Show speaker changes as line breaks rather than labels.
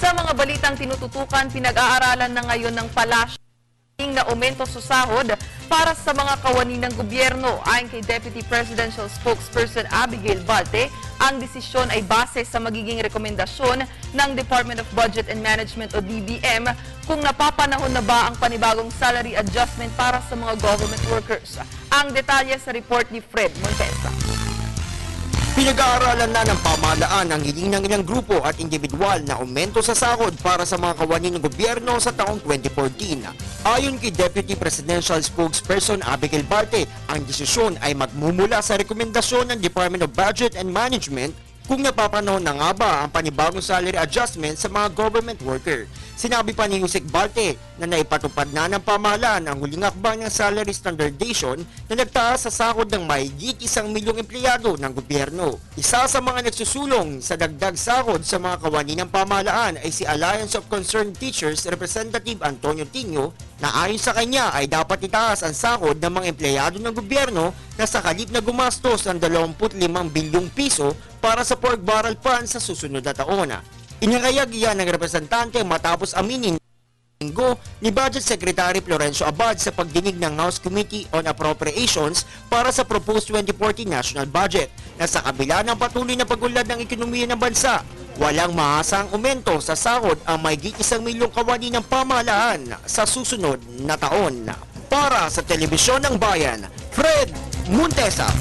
Sa mga balitang tinututukan, pinag-aaralan na ngayon ng palasyo na aumento sa sahod para sa mga kawani ng gobyerno. Ayon kay Deputy Presidential Spokesperson Abigail Balte, ang desisyon ay base sa magiging rekomendasyon ng Department of Budget and Management o DBM kung napapanahon na ba ang panibagong salary adjustment para sa mga government workers. Ang detalye sa report ni Fred Montesa.
Pinag-aaralan na ng pamahalaan ang hiling ng ilang grupo at individual na aumento sa sahod para sa mga kawani ng gobyerno sa taong 2014. Ayon kay Deputy Presidential Spokesperson Abigail Balte, ang desisyon ay magmumula sa rekomendasyon ng Department of Budget and Management kung napapanahon na nga ba ang panibagong salary adjustment sa mga government worker. Sinabi pa ni Yusek Balte na naipatupad na ng pamahalaan ang huling hakbang ng salary standardization na nagtaas sa sahod ng mahigit 1 milyong empleyado ng gobyerno. Isa sa mga nagsusulong sa dagdag sahod sa mga kawani ng pamahalaan ay si Alliance of Concerned Teachers Representative Antonio Tino na ayon sa kanya ay dapat itaas ang sahod ng mga empleyado ng gobyerno na sa kalip na gumastos ng 25 bilyong piso para sa pork barrel fund sa susunod na taon. Inangayag iyan ng representante matapos aminin linggo ni Budget Secretary Florencio Abad sa pagdinig ng House Committee on Appropriations para sa proposed 2014 National Budget na sa kabila ng patuloy na pag-unlad ng ekonomiya ng bansa, walang maasang aumento sa sahod ang mahigit 1 milyong kawani ng pamahalaan sa susunod na taon. Para sa Telebisyon ng Bayan, Fred Montesa.